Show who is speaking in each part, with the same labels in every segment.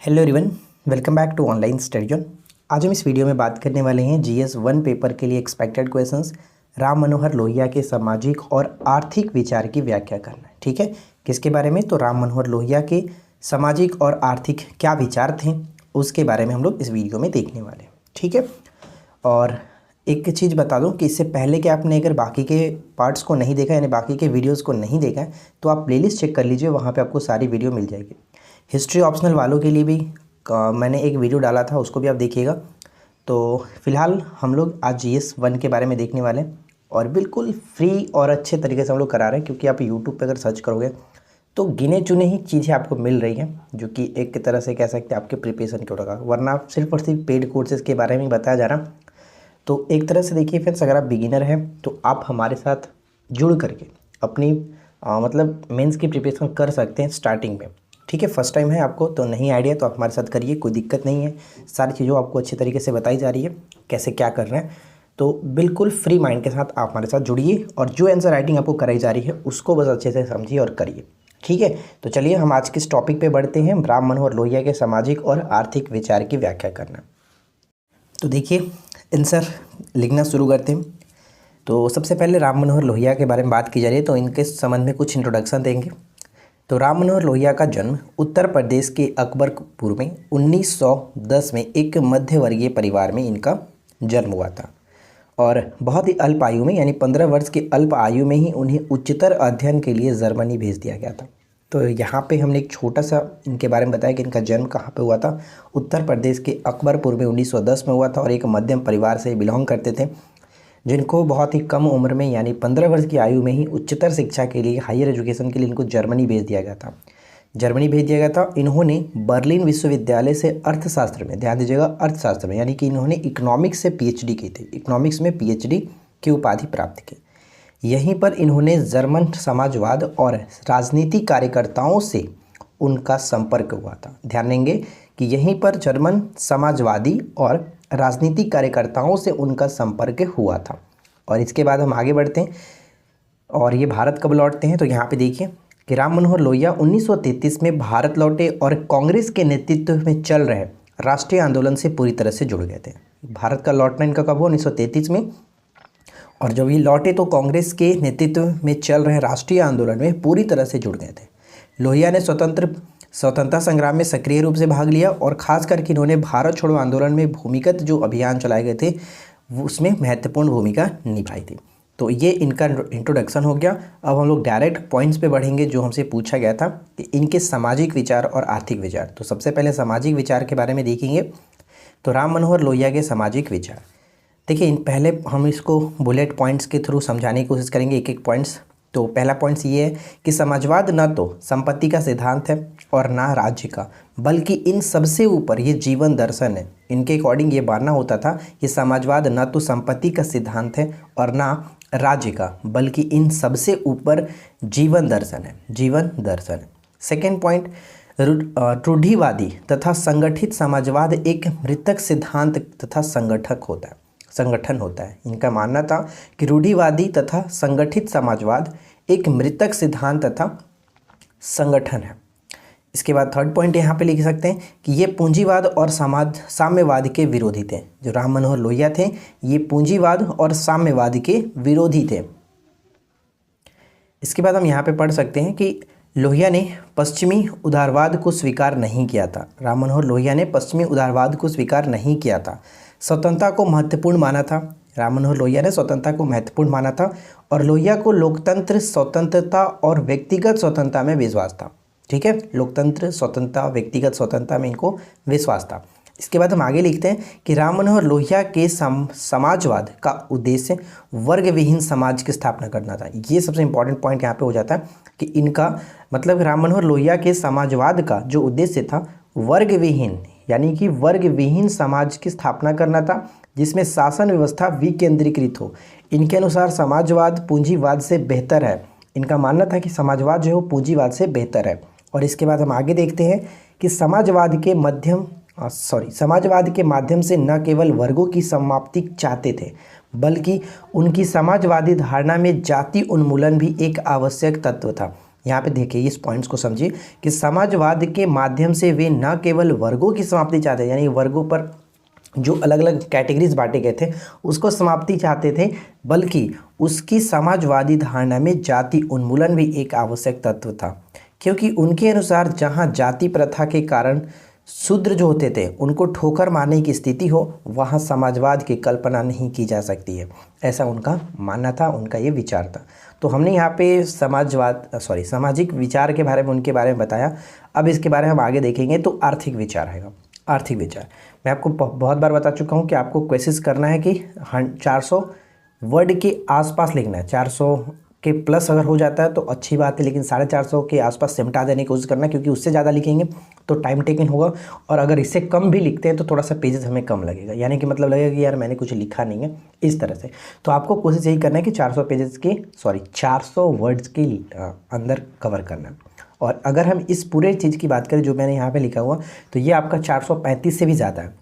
Speaker 1: Hello everyone, welcome back to online study zone. आज हम इस वीडियो में बात करने वाले हैं जीएस 1 पेपर के लिए एक्सपेक्टेड क्वेश्चंस। राम मनोहर लोहिया के सामाजिक और आर्थिक विचार की व्याख्या करना है। ठीक है, किसके बारे में? तो राम मनोहर लोहिया के सामाजिक और आर्थिक क्या विचार थे उसके बारे में हम लोग इस वीडियो में देखने वाले हैं। ठीक है, और एक चीज़ बता दूं कि इससे पहले कि आपने अगर बाकी के पार्ट्स को नहीं देखा यानी बाकी के वीडियोस को नहीं देखा है तो आप प्लेलिस्ट चेक कर लीजिए, वहाँ पे आपको सारी वीडियो मिल जाएगी। हिस्ट्री ऑप्शनल वालों के लिए भी मैंने एक वीडियो डाला था, उसको भी आप देखिएगा। तो फिलहाल हम लोग आज जीएस 1 के बारे में देखने वाले हैं और बिल्कुल फ्री और अच्छे तरीके से हम लोग करा रहे हैं, क्योंकि आप यूट्यूब पे अगर सर्च करोगे तो गिने चुने ही चीज़ें आपको मिल रही हैं, जो कि एक तरह से कह सकते हैं आपके प्रिपरेशन के होगा, वरना सिर्फ और सिर्फ पेड कोर्सेज़ के बारे में बताया जा रहा। तो एक तरह से देखिए फ्रेंड्स, अगर आप बिगिनर हैं तो आप हमारे साथ जुड़ करके अपनी मतलब मेंस की प्रिपरेशन कर सकते हैं स्टार्टिंग में। ठीक है, फर्स्ट टाइम है आपको तो नहीं आइडिया, तो आप हमारे साथ करिए, कोई दिक्कत नहीं है। सारी चीज़ों आपको अच्छे तरीके से बताई जा रही है, कैसे क्या कर रहे हैं। तो बिल्कुल फ्री माइंड के साथ आप हमारे साथ जुड़िए और जो आंसर राइटिंग आपको कराई जा रही है उसको बस अच्छे से समझिए और करिए। ठीक है, तो चलिए हम आज के इस टॉपिक पे बढ़ते हैं, राम मनोहर लोहिया के सामाजिक और आर्थिक विचार की व्याख्या करना। तो देखिए आंसर लिखना शुरू करते हैं। तो सबसे पहले राम मनोहर लोहिया के बारे में बात की जा रही है, तो इनके संबंध में कुछ इंट्रोडक्शन देंगे। तो राम मनोहर लोहिया का जन्म उत्तर प्रदेश के अकबरपुर में 1910 में एक मध्यवर्गीय परिवार में इनका जन्म हुआ था और बहुत ही अल्प आयु में यानी 15 वर्ष की अल्प आयु में ही उन्हें उच्चतर अध्ययन के लिए जर्मनी भेज दिया गया था। तो यहाँ पे हमने एक छोटा सा इनके बारे में बताया कि इनका जन्म कहाँ पे हुआ था। उत्तर प्रदेश के अकबरपुर में 1910 में हुआ था और एक मध्यम परिवार से बिलोंग करते थे, जिनको बहुत ही कम उम्र में यानी 15 वर्ष की आयु में ही उच्चतर शिक्षा के लिए, हायर एजुकेशन के लिए इनको जर्मनी भेज दिया गया था। जर्मनी भेज दिया गया था। इन्होंने बर्लिन विश्वविद्यालय से अर्थशास्त्र में, ध्यान दीजिएगा अर्थशास्त्र में, यानी कि इन्होंने इकोनॉमिक्स से पीएचडी की थी, इकोनॉमिक्स में पीएचडी की उपाधि प्राप्त की। यहीं पर इन्होंने जर्मन समाजवाद और राजनीतिक कार्यकर्ताओं से उनका संपर्क हुआ था। ध्यान देंगे कि यहीं पर जर्मन समाजवादी और राजनीतिक कार्यकर्ताओं से उनका संपर्क हुआ था। और इसके बाद हम आगे बढ़ते हैं और ये भारत कब लौटते हैं। तो यहाँ पे देखिए कि राम मनोहर लोहिया 1933 में भारत लौटे और कांग्रेस के नेतृत्व में चल रहे राष्ट्रीय आंदोलन से पूरी तरह से जुड़ गए थे। भारत का लौटना इनका कब हुआ? 1933 में। और जब ये लौटे तो कांग्रेस के नेतृत्व में चल रहे राष्ट्रीय आंदोलन में पूरी तरह से जुड़ गए थे। लोहिया ने स्वतंत्रता संग्राम में सक्रिय रूप से भाग लिया और खास करके इन्होंने भारत छोड़ो आंदोलन में भूमिगत जो अभियान चलाए गए थे उसमें महत्वपूर्ण भूमिका निभाई थी। तो ये इनका इंट्रोडक्शन हो गया। अब हम लोग डायरेक्ट पॉइंट्स पे बढ़ेंगे जो हमसे पूछा गया था कि इनके सामाजिक विचार और आर्थिक विचार। तो सबसे पहले सामाजिक विचार के बारे में देखेंगे। तो राम मनोहर लोहिया के सामाजिक विचार, देखिए पहले हम इसको बुलेट पॉइंट्स के थ्रू समझाने की कोशिश करेंगे, एक एक पॉइंट्स। तो पहला पॉइंट्स ये है कि समाजवाद न तो संपत्ति का सिद्धांत है और ना राज्य का, बल्कि इन सबसे ऊपर ये जीवन दर्शन है। इनके अकॉर्डिंग ये मानना होता था कि समाजवाद न तो संपत्ति का सिद्धांत है और ना राज्य का, बल्कि इन सबसे ऊपर जीवन दर्शन है, जीवन दर्शन। सेकेंड पॉइंट, रूढ़िवादी तथा संगठित समाजवाद एक मृतक सिद्धांत तथा संगठन होता है। इनका मानना था कि रूढ़िवादी तथा संगठित समाजवाद एक मृतक सिद्धांत तथा संगठन है। इसके बाद थर्ड पॉइंट यहाँ पे लिख सकते हैं कि ये पूंजीवाद और साम्यवाद के विरोधी थे। जो राम मनोहर लोहिया थे ये पूंजीवाद और साम्यवाद के विरोधी थे। इसके बाद हम यहाँ पे पढ़ सकते हैं कि लोहिया ने पश्चिमी उदारवाद को स्वीकार नहीं किया था। राम मनोहर लोहिया ने पश्चिमी उदारवाद को स्वीकार नहीं किया था, स्वतंत्रता को महत्वपूर्ण माना था। राम मनोहर लोहिया ने स्वतंत्रता को महत्वपूर्ण माना था और लोहिया को लोकतंत्र, स्वतंत्रता और व्यक्तिगत स्वतंत्रता में विश्वास था। ठीक है, लोकतंत्र, स्वतंत्रता, व्यक्तिगत स्वतंत्रता में इनको विश्वास था। इसके बाद हम आगे लिखते हैं कि राम मनोहर लोहिया के समाजवाद का उद्देश्य वर्ग विहीन समाज की स्थापना करना था। ये सबसे इंपॉर्टेंट पॉइंट यहाँ पे हो जाता है कि इनका मतलब राम मनोहर लोहिया के समाजवाद का जो उद्देश्य था वर्ग विहीन यानी कि वर्ग विहीन समाज की स्थापना करना था, जिसमें शासन व्यवस्था विकेंद्रीकृत हो। इनके अनुसार समाजवाद पूंजीवाद से बेहतर है। इनका मानना था कि समाजवाद जो है वो पूंजीवाद से बेहतर है। और इसके बाद हम आगे देखते हैं कि समाजवाद के माध्यम से न केवल वर्गों की समाप्ति चाहते थे, बल्कि उनकी समाजवादी धारणा में जाति उन्मूलन भी एक आवश्यक तत्व था। यहाँ पे देखिए इस पॉइंट्स को समझिए कि समाजवाद के माध्यम से वे न केवल वर्गों की समाप्ति चाहते हैं, यानी वर्गों पर जो अलग अलग कैटेगरीज बांटे गए थे उसको समाप्ति चाहते थे, बल्कि उसकी समाजवादी धारणा में जाति उन्मूलन भी एक आवश्यक तत्व था। क्योंकि उनके अनुसार जहाँ जाति प्रथा के कारण शूद्र जो होते थे उनको ठोकर मारने की स्थिति हो, वहाँ समाजवाद की कल्पना नहीं की जा सकती है। ऐसा उनका मानना था, उनका ये विचार था। तो हमने यहाँ पे सामाजिक विचार के बारे में, उनके बारे में बताया। अब इसके बारे में हम आगे देखेंगे तो आर्थिक विचार है। आर्थिक विचार मैं आपको बहुत बार बता चुका हूँ कि आपको कोशिश करना है कि 400 वर्ड के आसपास लिखना है। 400 के प्लस अगर हो जाता है तो अच्छी बात है, लेकिन 450 के आसपास सिमटा देने की कोशिश करना, क्योंकि उससे ज़्यादा लिखेंगे तो टाइम टेकन होगा, और अगर इससे कम भी लिखते हैं तो थोड़ा सा पेजेस हमें कम लगेगा, यानी कि मतलब लगेगा कि यार मैंने कुछ लिखा नहीं है, इस तरह से। तो आपको कोशिश यही करना है कि 400 वर्ड्स के अंदर कवर करना है। और अगर हम इस पूरे चीज़ की बात करें जो मैंने यहाँ पे लिखा हुआ, तो ये आपका 435 से भी ज़्यादा है।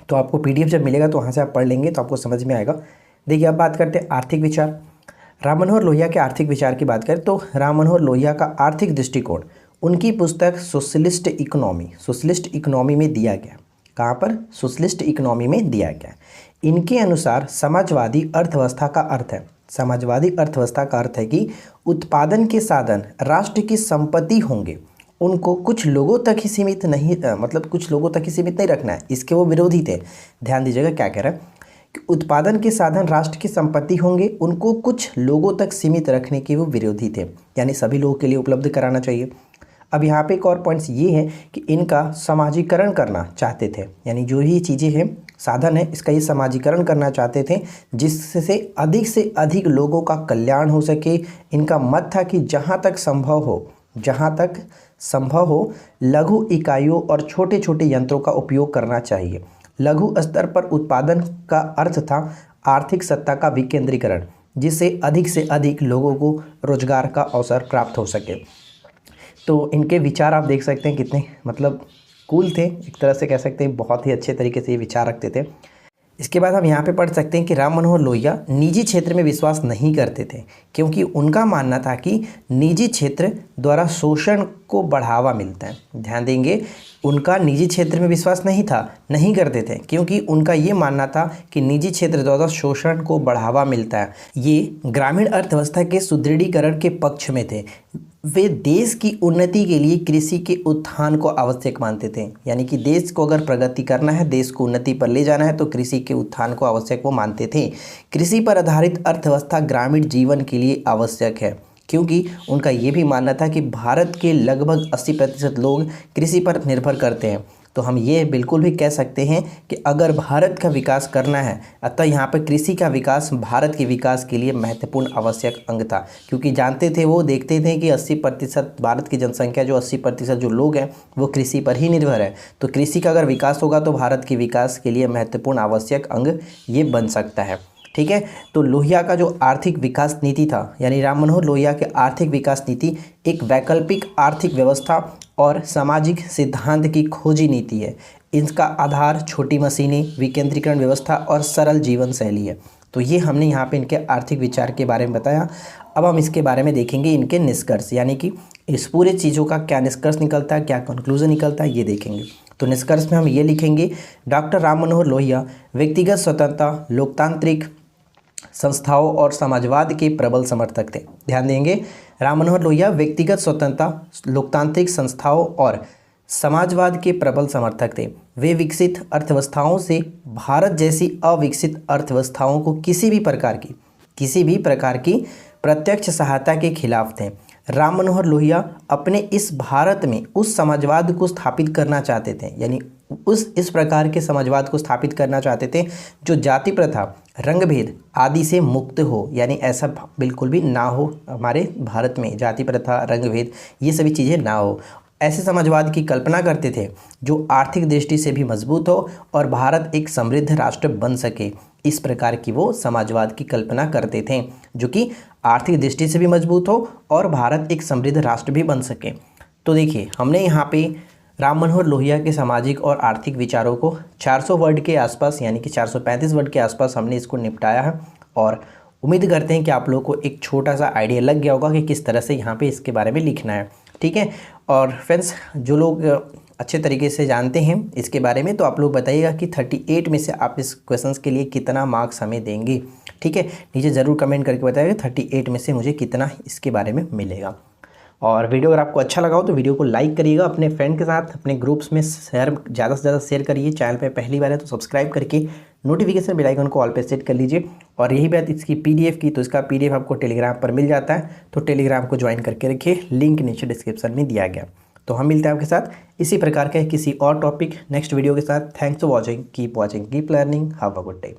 Speaker 1: तो आपको PDF जब मिलेगा तो वहाँ से आप पढ़ लेंगे तो आपको समझ में आएगा। देखिए अब बात करते हैं आर्थिक विचार। राम मनोहर लोहिया के आर्थिक विचार की बात करें तो राम मनोहर लोहिया का आर्थिक दृष्टिकोण उनकी पुस्तक सोशलिस्ट इकोनॉमी में दिया गया। कहाँ पर? सोशलिस्ट इकोनॉमी में दिया गया। इनके अनुसार समाजवादी अर्थव्यवस्था का अर्थ है कि उत्पादन के साधन राष्ट्र की संपत्ति होंगे, उनको कुछ लोगों तक ही सीमित नहीं रखना है। इसके वो विरोधी थे। ध्यान दीजिएगा क्या कह रहा है कि उत्पादन के साधन राष्ट्र की संपत्ति होंगे, उनको कुछ लोगों तक सीमित रखने के वो विरोधी थे, यानी सभी लोगों के लिए उपलब्ध कराना चाहिए। अब यहाँ पे एक और पॉइंट्स ये है कि इनका समाजीकरण करना चाहते थे, यानी जो ही चीज़ें हैं, साधन है, इसका ये समाजीकरण करना चाहते थे जिससे अधिक से अधिक लोगों का कल्याण हो सके। इनका मत था कि जहाँ तक संभव हो लघु इकाइयों और छोटे छोटे यंत्रों का उपयोग करना चाहिए। लघु स्तर पर उत्पादन का अर्थ था आर्थिक सत्ता का विकेंद्रीकरण, जिससे अधिक से अधिक लोगों को रोजगार का अवसर प्राप्त हो सके। तो इनके विचार आप देख सकते हैं कितने मतलब कूल थे, एक तरह से कह सकते हैं बहुत ही अच्छे तरीके से ये विचार रखते थे। इसके बाद हम यहाँ पे पढ़ सकते हैं कि राम मनोहर लोहिया निजी क्षेत्र में विश्वास नहीं करते थे, क्योंकि उनका मानना था कि निजी क्षेत्र द्वारा शोषण को बढ़ावा मिलता है। ध्यान देंगे, उनका निजी क्षेत्र में विश्वास नहीं करते थे, क्योंकि उनका ये मानना था कि निजी क्षेत्र द्वारा शोषण को बढ़ावा मिलता है। ये ग्रामीण अर्थव्यवस्था के सुदृढ़ीकरण के पक्ष में थे। वे देश की उन्नति के लिए कृषि के उत्थान को आवश्यक मानते थे, यानी कि देश को अगर प्रगति करना है, देश को उन्नति पर ले जाना है तो कृषि के उत्थान को आवश्यक वो मानते थे। कृषि पर आधारित अर्थव्यवस्था ग्रामीण जीवन के लिए आवश्यक है, क्योंकि उनका ये भी मानना था कि भारत के लगभग 80% लोग कृषि पर निर्भर करते हैं। तो हम ये बिल्कुल भी कह सकते हैं कि अगर भारत का विकास करना है, अतः यहाँ पर कृषि का विकास भारत के विकास के लिए महत्वपूर्ण आवश्यक अंग था, क्योंकि जानते थे, वो देखते थे कि 80% भारत की जनसंख्या जो 80% जो लोग हैं वो कृषि पर ही निर्भर है। तो कृषि का अगर विकास होगा तो भारत के विकास के लिए महत्वपूर्ण आवश्यक अंग ये बन सकता है। ठीक है, तो लोहिया का जो आर्थिक विकास नीति था, यानी राम मनोहर लोहिया के आर्थिक विकास नीति एक वैकल्पिक आर्थिक व्यवस्था और सामाजिक सिद्धांत की खोजी नीति है। इसका आधार छोटी मशीनें, विकेंद्रीकरण व्यवस्था और सरल जीवन शैली है। तो ये हमने यहाँ पे इनके आर्थिक विचार के बारे में बताया। अब हम इसके बारे में देखेंगे इनके निष्कर्ष, यानी कि इस पूरे चीज़ों का क्या निष्कर्ष निकलता है, क्या कंक्लूजन निकलता है, ये देखेंगे। तो निष्कर्ष में हम ये लिखेंगे, डॉक्टर राम मनोहर लोहिया व्यक्तिगत स्वतंत्रता, लोकतांत्रिक संस्थाओं और समाजवाद के प्रबल समर्थक थे। ध्यान देंगे, राम मनोहर लोहिया व्यक्तिगत स्वतंत्रता, लोकतांत्रिक संस्थाओं और समाजवाद के प्रबल समर्थक थे। वे विकसित अर्थव्यवस्थाओं से भारत जैसी अविकसित अर्थव्यवस्थाओं को किसी भी प्रकार की प्रत्यक्ष सहायता के खिलाफ थे। राम मनोहर लोहिया अपने इस भारत में उस समाजवाद को स्थापित करना चाहते थे, यानी इस प्रकार के समाजवाद को स्थापित करना चाहते थे जो जाति प्रथा, रंगभेद आदि से मुक्त हो, यानी ऐसा बिल्कुल भी ना हो हमारे भारत में, जाति प्रथा, रंगभेद ये सभी चीज़ें ना हो। ऐसे समाजवाद की कल्पना करते थे जो आर्थिक दृष्टि से भी मजबूत हो और भारत एक समृद्ध राष्ट्र बन सके। इस प्रकार की वो समाजवाद की कल्पना करते थे जो कि आर्थिक दृष्टि से भी मजबूत हो और भारत एक समृद्ध राष्ट्र भी बन सके। तो देखिए, हमने यहाँ पे राम मनोहर लोहिया के सामाजिक और आर्थिक विचारों को 400 वर्ड के आसपास, यानी कि 435 वर्ड के आसपास हमने इसको निपटाया है। और उम्मीद करते हैं कि आप लोगों को एक छोटा सा आइडिया लग गया होगा कि किस तरह से यहाँ पे इसके बारे में लिखना है, ठीक है। और फ्रेंड्स, जो लोग अच्छे तरीके से जानते हैं इसके बारे में, तो आप लोग बताइएगा कि 38 में से आप इस क्वेश्चंस के लिए कितना मार्क्स हमें देंगे, ठीक है। नीचे ज़रूर कमेंट करके बताइएगा 38 में से मुझे कितना इसके बारे में मिलेगा। और वीडियो अगर आपको अच्छा लगा हो तो वीडियो को लाइक करिएगा, अपने फ्रेंड के साथ अपने ग्रुप्स में शेयर, ज़्यादा से ज़्यादा शेयर करिए। चैनल पे पहली बार है तो सब्सक्राइब करके नोटिफिकेशन बेल आइकन को ऑल पे सेट कर लीजिए। और यही बात इसकी पीडीएफ की, तो इसका पीडीएफ आपको टेलीग्राम पर मिल जाता है, तो टेलीग्राम को ज्वाइन करके रखिए, लिंक नीचे डिस्क्रिप्शन में दिया गया। तो हम मिलते हैं आपके साथ इसी प्रकार के किसी और टॉपिक नेक्स्ट वीडियो के साथ। Thanks for watching, keep watching, keep learning, have a good day.